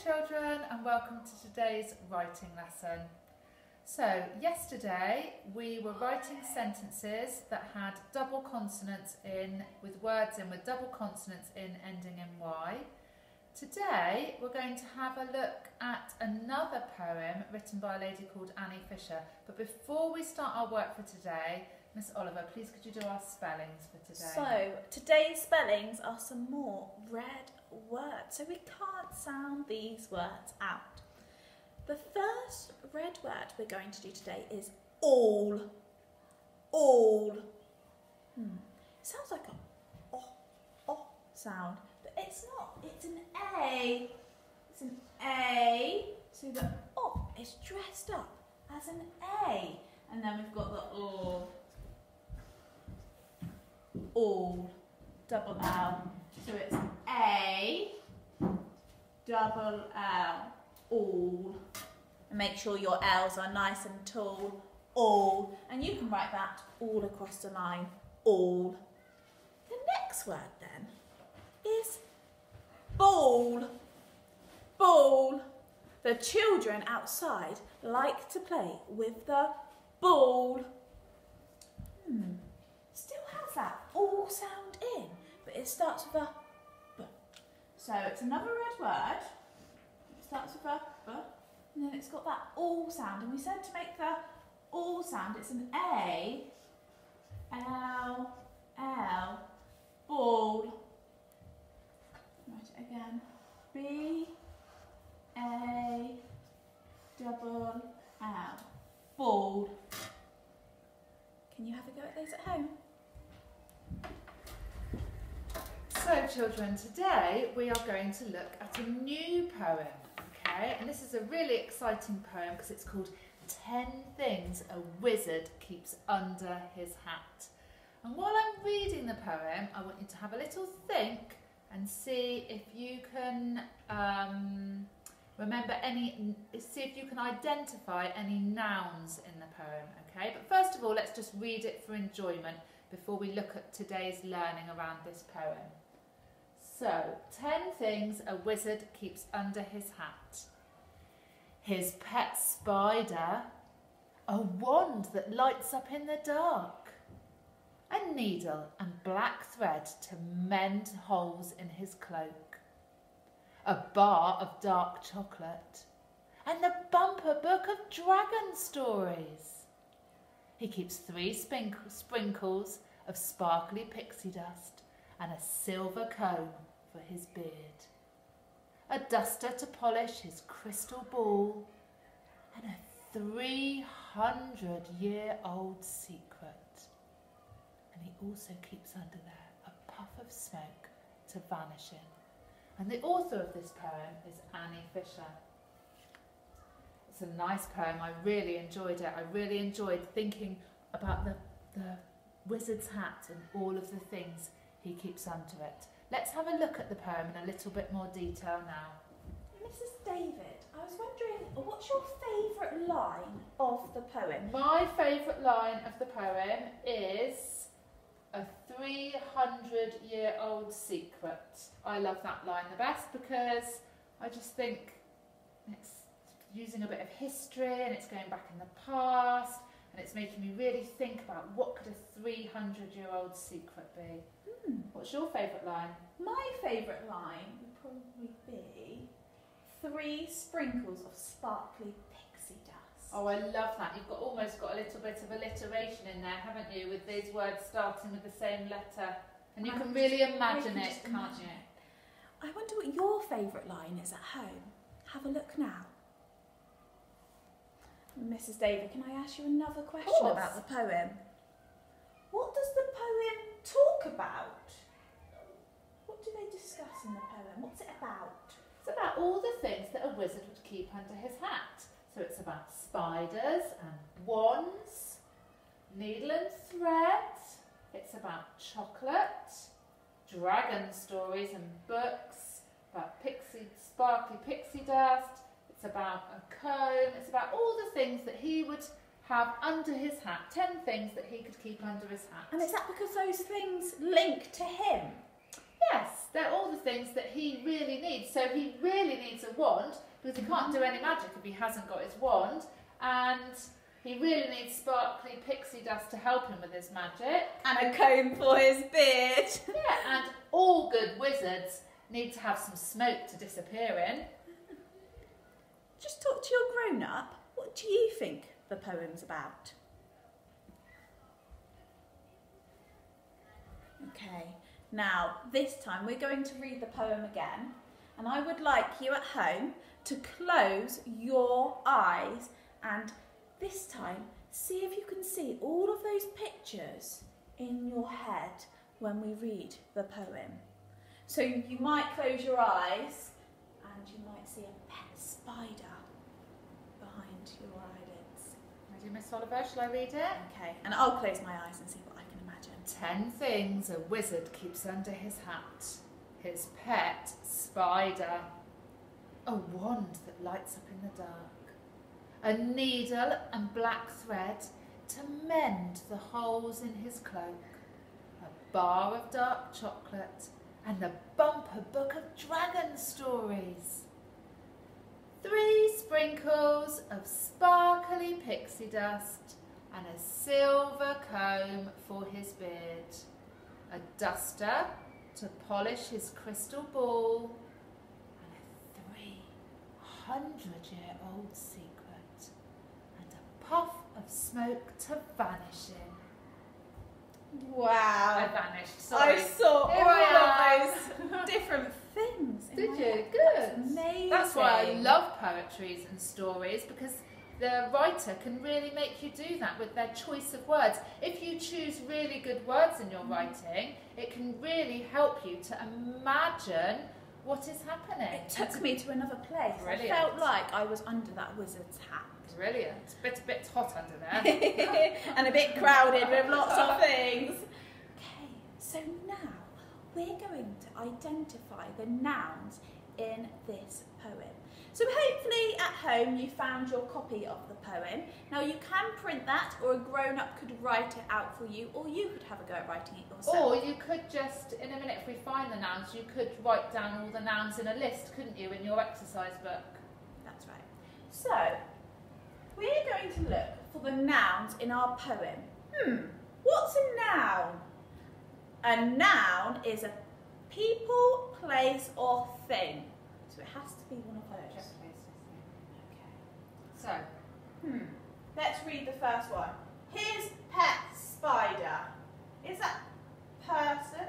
children, and welcome to today's writing lesson. So yesterday we were writing sentences that had double consonants in, with words in with double consonants in ending in Y. Today we're going to have a look at another poem written by a lady called Annie Fisher. But before we start our work for today, Miss Oliver, please could you do our spellings for today? So today's spellings are some more red words, so we can't sound these words out. The first red word we're going to do today is all. All. It sounds like a oh sound, but it's not. It's an A. It's an A. So the oh is dressed up as an A, and then we've got the all. All. Double L. So it's A, double L, all. And make sure your L's are nice and tall, all. And you can write that all across the line, all. The next word then is ball. Ball. The children outside like to play with the ball. Still has that all sound in, but it starts with a B. So it's another red word. It starts with a B, and then it's got that all sound. And we said to make the all sound, it's an A, L, L, ball. Write it again. B, A, double L, ball. Can you have a go at those at home? So children, today we are going to look at a new poem, okay? And this is a really exciting poem because it's called 10 Things a Wizard Keeps Under His Hat. And while I'm reading the poem, I want you to have a little think and see if you can see if you can identify any nouns in the poem, okay? But first of all, let's just read it for enjoyment before we look at today's learning around this poem. So, 10 things a wizard keeps under his hat. His pet spider, a wand that lights up in the dark, a needle and black thread to mend holes in his cloak, a bar of dark chocolate, and the bumper book of dragon stories. He keeps 3 sprinkles of sparkly pixie dust and a silver comb for his beard, a duster to polish his crystal ball, and a 300-year-old secret. And he also keeps under there a puff of smoke to vanish in. And the author of this poem is Annie Fisher. It's a nice poem. I really enjoyed it. I really enjoyed thinking about the wizard's hat and all of the things he keeps under it. Let's have a look at the poem in a little bit more detail now. Mrs. David, I was wondering, what's your favourite line of the poem? My favourite line of the poem is a 300-year-old secret. I love that line the best because I just think it's using a bit of history and it's going back in the past and it's making me really think about what could a 300-year-old secret be. What's your favourite line? My favourite line would probably be 3 sprinkles of sparkly pixie dust. Oh, I love that. You've almost got a little bit of alliteration in there, haven't you, with these words starting with the same letter. And you can really imagine it, can't you? I wonder what your favourite line is at home. Have a look now. Mrs. David, can I ask you another question about the poem? What does the poem talk about? What do they discuss in the poem? What's it about? It's about all the things that a wizard would keep under his hat. So it's about spiders and wands, needle and thread. It's about chocolate, dragon stories and books, about sparkly pixie dust. It's about a comb. It's about all the things that he would have under his hat. 10 things that he could keep under his hat. And is that because those things link to him? Yes. they're all the things that he really needs. So he really needs a wand because he can't do any magic if he hasn't got his wand. And he really needs sparkly pixie dust to help him with his magic. And a comb for his beard. Yeah, and all good wizards need to have some smoke to disappear in. Just talk to your grown-up. What do you think the poem's about? Okay, now this time we're going to read the poem again, and I would like you at home to close your eyes and this time see if you can see all of those pictures in your head when we read the poem. So you might close your eyes and you might see a pet spider behind your eyelids. Ready, Miss Oliver? Shall I read it? Okay, and I'll close my eyes and see what I can imagine. 10 things a wizard keeps under his hat. His pet spider. A wand that lights up in the dark. A needle and black thread to mend the holes in his cloak. A bar of dark chocolate and a bumper book of dragon stories. 3 sprinkles of sparkly pixie dust and a silver comb for his beard. A duster to polish his crystal ball and a 300-year-old secret and a puff of smoke to vanish in. Wow. I vanished, sorry. I saw Here all I of those different things. in Did my you? head. Good. That's amazing. That's why I love poetry and stories, because the writer can really make you do that with their choice of words. If you choose really good words in your writing, it can really help you to imagine what is happening. It took me to another place. Brilliant. I felt like I was under that wizard's hat. Brilliant. It's a bit hot under there. And a bit crowded with lots of things. Okay, so now we're going to identify the nouns in this poem. So hopefully at home you found your copy of the poem. Now you can print that, or a grown-up could write it out for you, or you could have a go at writing it yourself. Or you could just, in a minute, if we find the nouns, you could write down all the nouns in a list, couldn't you, in your exercise book? That's right. So, we're going to look for the nouns in our poem. What's a noun? A noun is a people, place, or thing. So it has to be one of those. Okay. So, Let's read the first one. His pet spider. Is that person?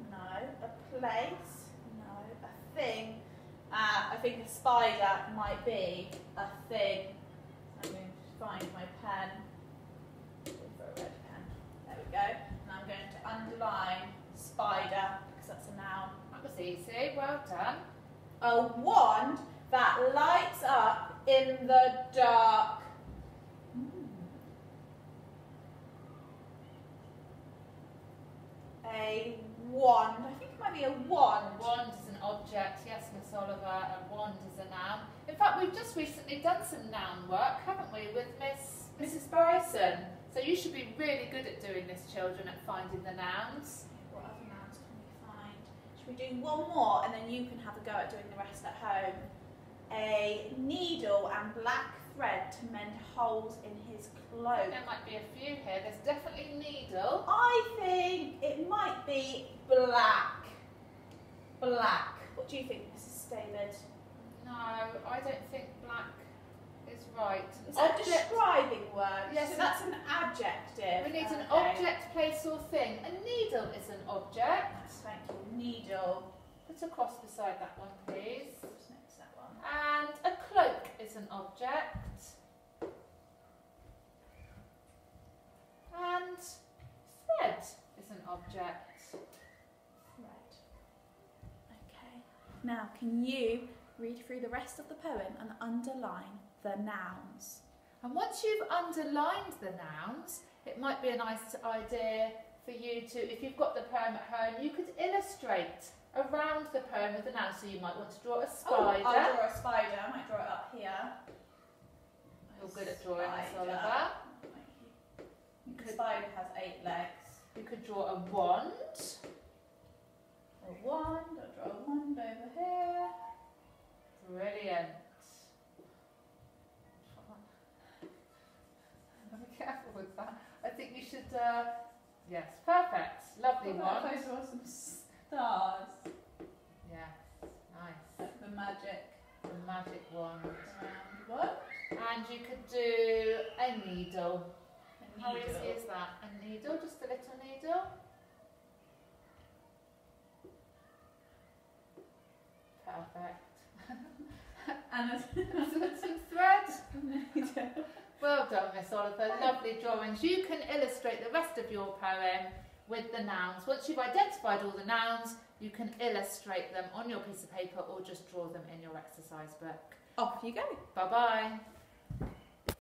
No. A place? No. A thing? I think a spider might be a thing. I'm going to find my pen. Go for a red pen. There we go. And I'm going to underline spider because that's a noun. that was easy, well done. A wand that lights up in the dark. A wand. I think it might be a wand. A wand is an object, yes, Miss Oliver. A wand is a noun. In fact, we've just recently done some noun work, haven't we, with Mrs. Bryson? So you should be really good at doing this, children, at finding the nouns. What other nouns can we find? Should we do one more and then you can have a go at doing the rest at home? A needle and black thread to mend holes in his cloak. There might be a few here. There's definitely needle. I think it might be black. Black. What do you think, Mrs. David? No, I don't think black is right. Is that a describing word? Yes, So that's an adjective. We need an Okay. object, place or thing. A needle is an object. Thank you. Needle. Put a cross beside that one, please. What's next to that one? And a cloak is an object. And thread is an object. Right. Okay. Now, can you read through the rest of the poem and underline the nouns? And once you've underlined the nouns, it might be a nice idea for you to, if you've got the poem at home, you could illustrate around the poem with the nouns. So you might want to draw a spider. Oh, I'll draw a spider. I might draw it up here. You're good at drawing, Miss Spider. Oliver. The spider has 8 legs. You could draw a wand. A wand. Yes, perfect. Lovely one. Those are some stars. Yeah, nice. Like the magic wand. round one. And you could do a needle. A How needle. easy is that? A needle, just a little needle. Perfect. And Some thread. Well done, Miss Oliver. Lovely drawings. You can illustrate the rest of your poem with the nouns. Once you've identified all the nouns, you can illustrate them on your piece of paper or just draw them in your exercise book. off you go. Bye-bye.